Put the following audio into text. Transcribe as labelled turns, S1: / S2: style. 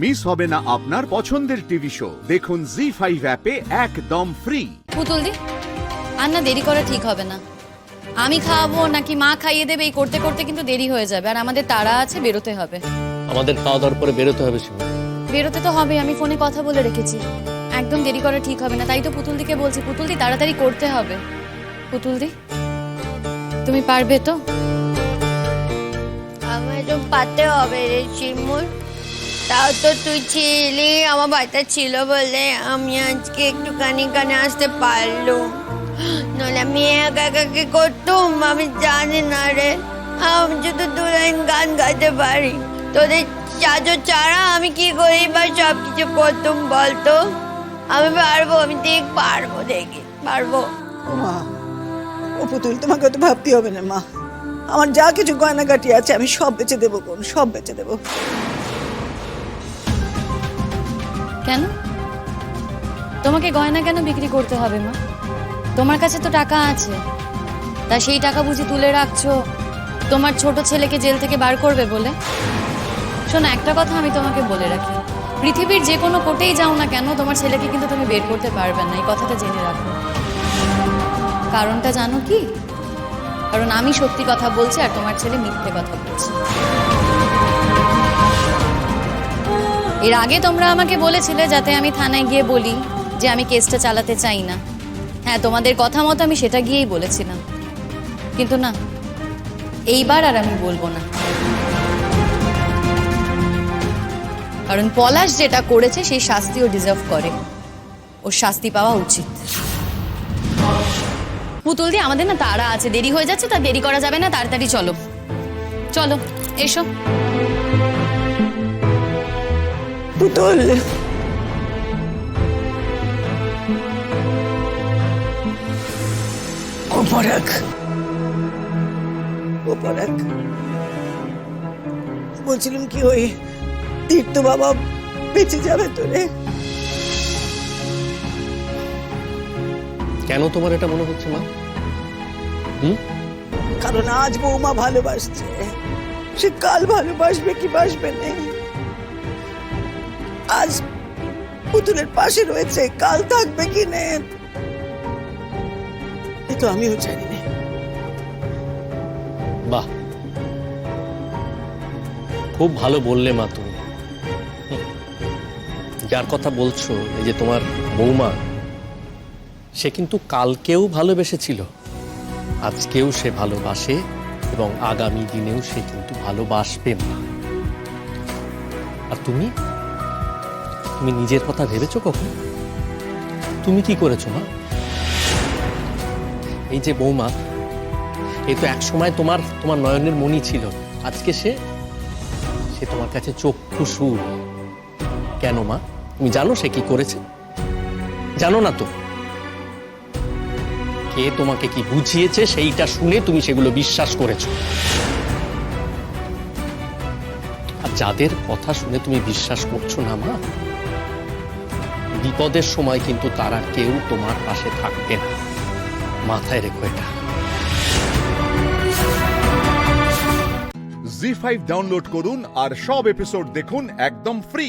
S1: Miss হবে না আপনার পছন্দের টিভি শো। দেখুন জি5 অ্যাপে একদম ফ্রি।
S2: পুতুল দি, আর না দেরি করা ঠিক হবে না। আমি খাওয়াবো নাকি মা খাইয়ে দেবে, এই করতে করতে কিন্তু দেরি হয়ে যাবে, আর আমাদের তাড়া আছে, বেরোতে হবে।
S3: আমাদের খাওয়া দাওয়ার পরে বেরোতে হবে শিবু।
S2: বেরোতে তো হবে, আমি ফোনে কথা বলে রেখেছি। একদম দেরি করা ঠিক হবে না, তাই তো পুতুল দিকে বলছি, পুতুল দি তাড়াতাড়ি করতে হবে। পুতুল দি, তুমি পারবে তো?
S4: আমায় তো পারতে হবে রে শিমুল। তাও তো তুই ছিলি, আমার বাচ্চা ছিল বলে আমি আজকে একটুখানি কানে আসতে পারলুম, নাহলে আমি একা একা কি করতুম আমি জানি না রে। আমি শুধু দু লাইন গান গাইতে পারি, তোদের সাজো ছাড়া আমি কি করি বা সব কিছু করতুম বলতো? আমি পারবো, আমি ঠিক পারবো, দেখি পারবো।
S5: ও মা, ও পুতুল, তোমাকে তো ভাবতে হবে না মা। আমার যা কিছু গয়নাগাটি আছে আমি সব বেচে দেবো, কোন সব বেচে দেবো।
S2: কেন তোমাকে গয়না কেন বিক্রি করতে হবে মা? তোমার কাছে তো টাকা আছে, তা সেই টাকা বুঝি তুলে রাখছো তোমার ছোট ছেলেকে জেল থেকে বার করবে বলে? শোনো, একটা কথা আমি তোমাকে বলে রাখি, পৃথিবীর যে কোনো কোর্টেই যাও না কেন, তোমার ছেলেকে কিন্তু তুমি বের করতে পারবে না, এই কথাটা জেনে রাখো। কারণটা জানো কি? কারণ আমি সত্যি কথা বলছি আর তোমার ছেলে মিথ্যে কথা বলছে। এর আগে তোমরা আমাকে বলেছিলে যাতে আমি থানায় গিয়ে বলি যে আমি কেসটা চালাতে চাই না। হ্যাঁ, তোমাদের কথা মতো আমি সেটা গিয়েই বলেছিলাম, কিন্তু না, এইবার আর আমি বলবো না। কারণ পলাশ যেটা করেছে সেই শাস্তিও ডিজার্ভ করে, ওর শাস্তি পাওয়া উচিত। পুতুল দি, আমাদের না তাড়া আছে, দেরি হয়ে যাচ্ছে, তা দেরি করা যাবে না, তাড়াতাড়ি চলো চলো, এসো।
S5: পুতুল, ওপরাক ওপরাক, বলছিলাম কি ওই তীর্থ বাবা বেঁচে যাবে তোরে?
S3: কেন তোমার এটা মনে হচ্ছে মা?
S5: কারণ আজ বৌমা ভালোবাসছে, সে কাল ভালোবাসবে কি বাসবে না। আজ পুতুলের পাশে রয়েছে, কাল থাকবে কি না এ তো আমিও জানি না।
S3: বাহ, খুব ভালো বললে মা তুমি। যার কথা বলছো, এই যে তোমার বৌমা, সে কিন্তু কালকেও ভালোবেসেছিল, আজকেও সে ভালোবাসে এবং আগামী দিনেও সে কিন্তু ভালোবাসবে মা। আর তুমি তুমি নিজের কথা ভেবেছো কখন? তুমি কি করেছো মা? এই যে বৌমা, এই তো এক সময় তোমার তোমার নয়নের মণি ছিল, আজকে সে সে তোমার কাছে চক্ষু সুর। কেন মা? তুমি জানো সে কি করেছে? জানো না তো? কে তোমাকে কি বুঝিয়েছে সেইটা শুনে তুমি সেগুলো বিশ্বাস করেছো। আর যাদের কথা শুনে তুমি বিশ্বাস করছো না মা, বিপদের সময় কিন্তু তারা কেউ তোমার পাশে থাকবে না, মাথায় রেখো এটা।
S1: জি5 ডাউনলোড করুন আর সব এপিসোড দেখুন একদম ফ্রি।